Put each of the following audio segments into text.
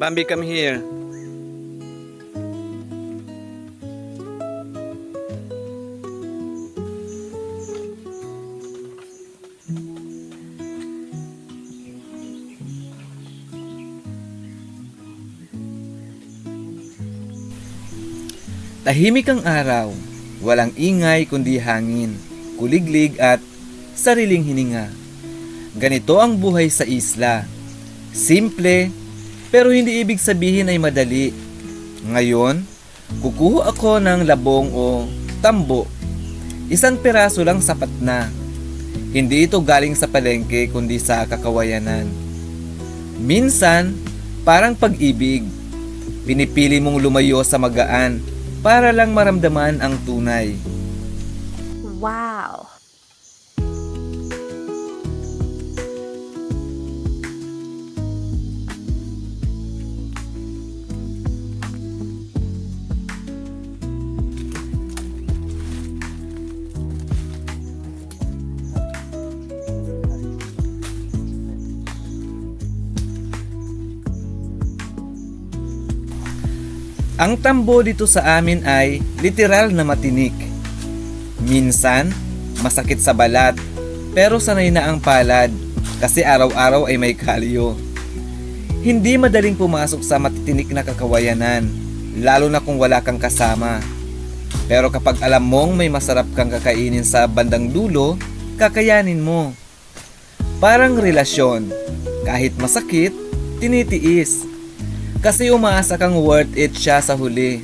Bambi, come here. Tahimik ang araw, walang ingay kundi hangin, kuliglig at sariling hininga. Ganito ang buhay sa isla. Simple, pero hindi ibig sabihin ay madali. Ngayon, kukuha ako ng labong o tambo. Isang piraso lang sapat na. Hindi ito galing sa palengke kundi sa kakawayanan. Minsan, parang pag-ibig. Pinipili mong lumayo sa magaan para lang maramdaman ang tunay. Wow! Ang tambo dito sa amin ay literal na matinik. Minsan, masakit sa balat, pero sanay na ang palad kasi araw-araw ay may kalyo. Hindi madaling pumasok sa matitinik na kakawayanan, lalo na kung wala kang kasama. Pero kapag alam mong may masarap kang kakainin sa bandang dulo, kakayanin mo. Parang relasyon, kahit masakit, tinitiis. Kasi umaasa kang worth it siya sa huli.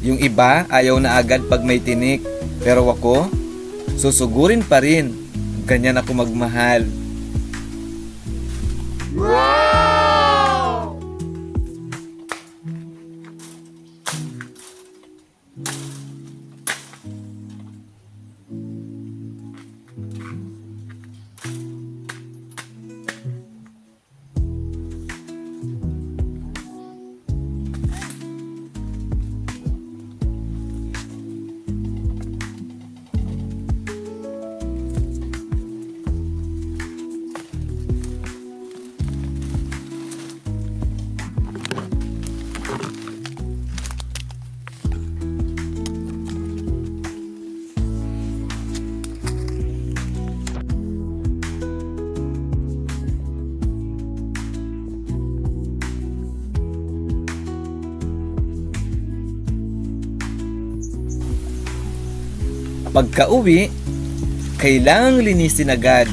Yung iba ayaw na agad pag may tinik, pero ako, susugurin pa rin. Ganyan ako magmahal. Pagka-uwi, kailangang linisin agad.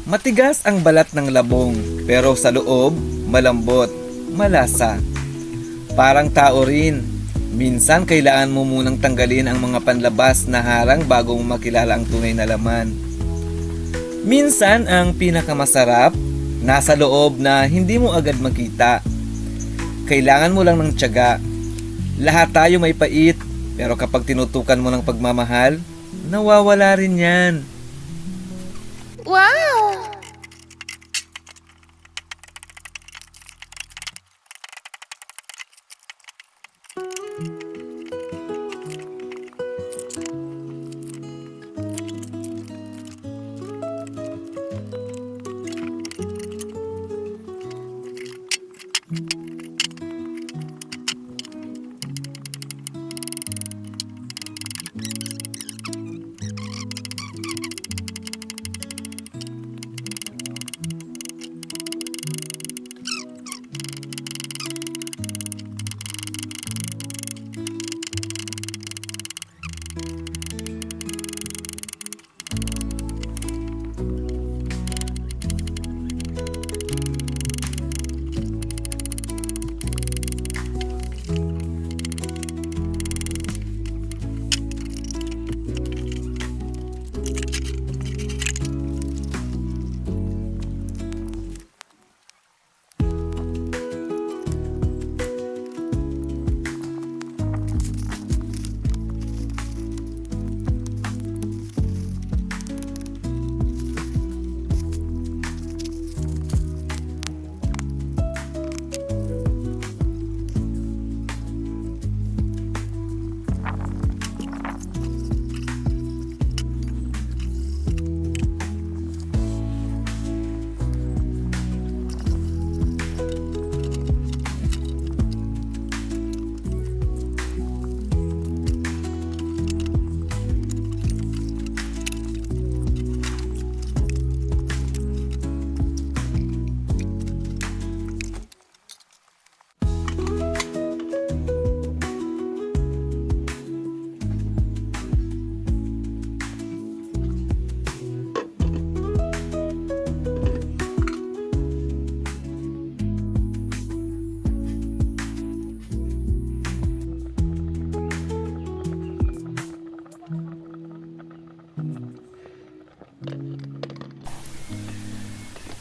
Matigas ang balat ng labong, pero sa loob, malambot, malasa. Parang tao rin. Minsan kailangan mo munang tanggalin ang mga panlabas na harang bago mo makilala ang tunay na laman. Minsan ang pinakamasarap, nasa loob na hindi mo agad makita. Kailangan mo lang ng tiyaga. Lahat tayo may pait, pero kapag tinutukan mo ng pagmamahal, nawawala rin yan. Wow!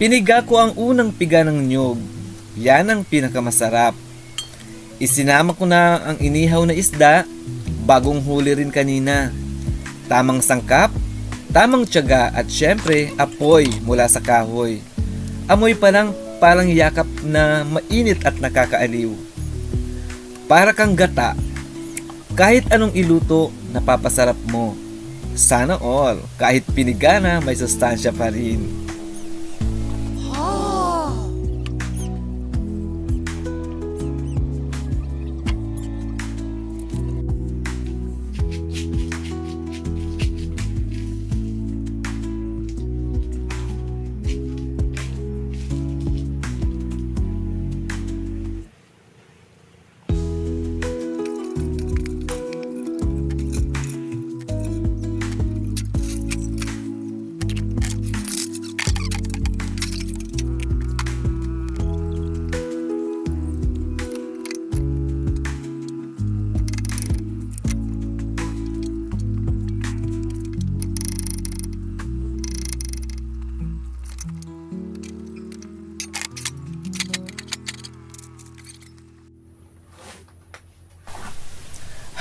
Piniga ko ang unang piga ng niyog. Yan ang pinakamasarap. Isinama ko na ang inihaw na isda, bagong huli rin kanina. Tamang sangkap, tamang tiyaga at syempre apoy mula sa kahoy. Amoy pa lang parang yakap na mainit at nakakaaliw. Para kang gata. Kahit anong iluto, napapasarap mo. Sana all, kahit piniga na may sustansya pa rin.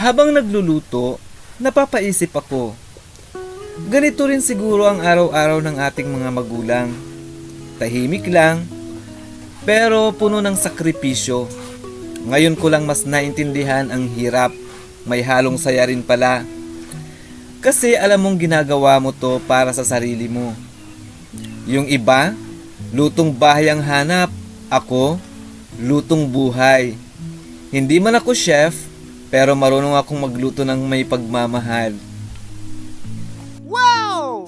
Habang nagluluto, napapaisip ako. Ganito rin siguro ang araw-araw ng ating mga magulang. Tahimik lang, pero puno ng sakripisyo. Ngayon ko lang mas naintindihan ang hirap. May halong saya rin pala. Kasi alam mong ginagawa mo to para sa sarili mo. Yung iba, lutong bahay ang hanap. Ako, lutong buhay. Hindi man ako chef, pero marunong akong magluto ng may pagmamahal. Wow!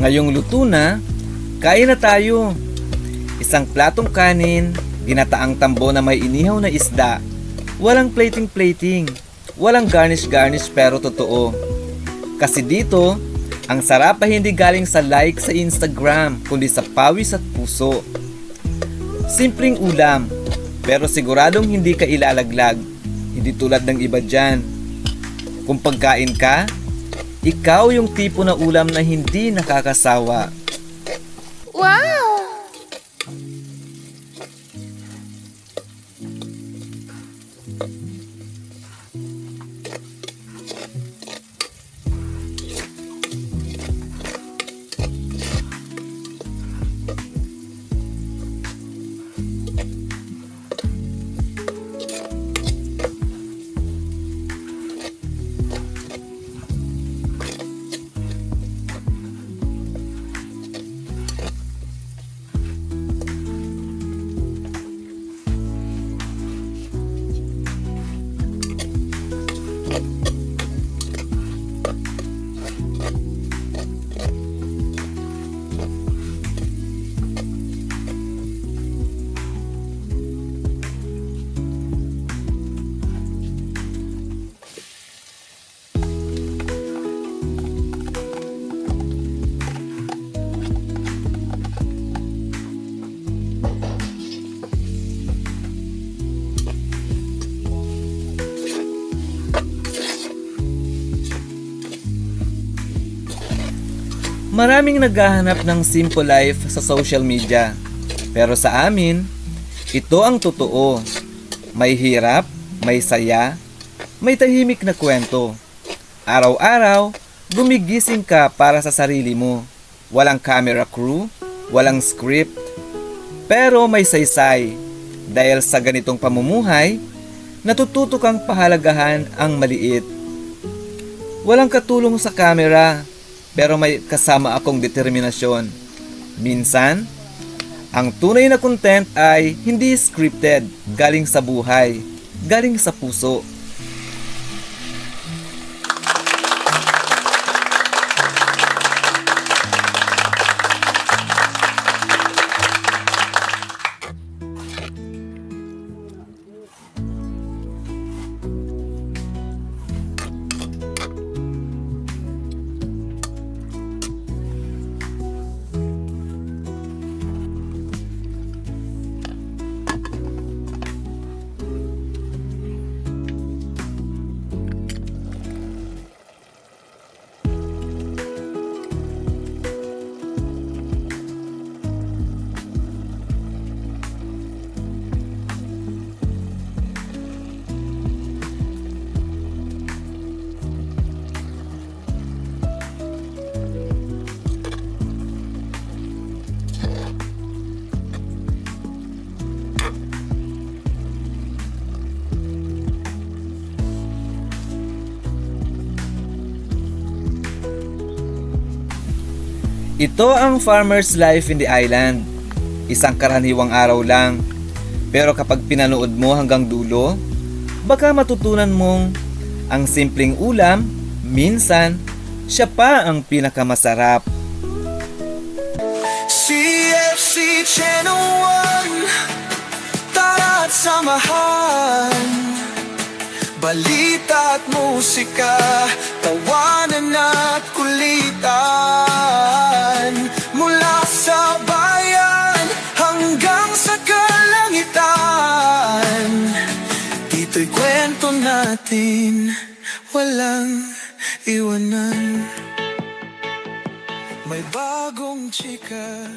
Ngayong luto na, kain na tayo. Isang platong kanin, ginataang tambo na may inihaw na isda. Walang plating-plating, walang garnish-garnish pero totoo. Kasi dito, ang sarap ay hindi galing sa like sa Instagram, kundi sa pawis at puso. Simpleng ulam, pero siguradong hindi ka ilalaglag. Hindi tulad ng iba dyan. Kung pagkain ka, ikaw yung tipo na ulam na hindi nakakasawa. Wow! Maraming naghahanap ng simple life sa social media. Pero sa amin, ito ang totoo. May hirap, may saya, may tahimik na kwento. Araw-araw, gumigising ka para sa sarili mo. Walang camera crew, walang script, pero may saysay. Dahil sa ganitong pamumuhay, natututo kang pahalagahan ang maliit. Walang katulong sa camera, pero may kasama akong determinasyon. Minsan, ang tunay na content ay hindi scripted, galing sa buhay, galing sa puso. Ito ang farmer's life in the island. Isang karaniwang araw lang. Pero kapag pinanood mo hanggang dulo, baka matutunan mong ang simpleng ulam, minsan, siya pa ang pinakamasarap. CFC Channel 1, tara't samahan. Balita at musika, tawanan at kulitan. Mula sa bayan hanggang sa kalangitan, dito'y kwento natin, walang iwanan. May bagong chika.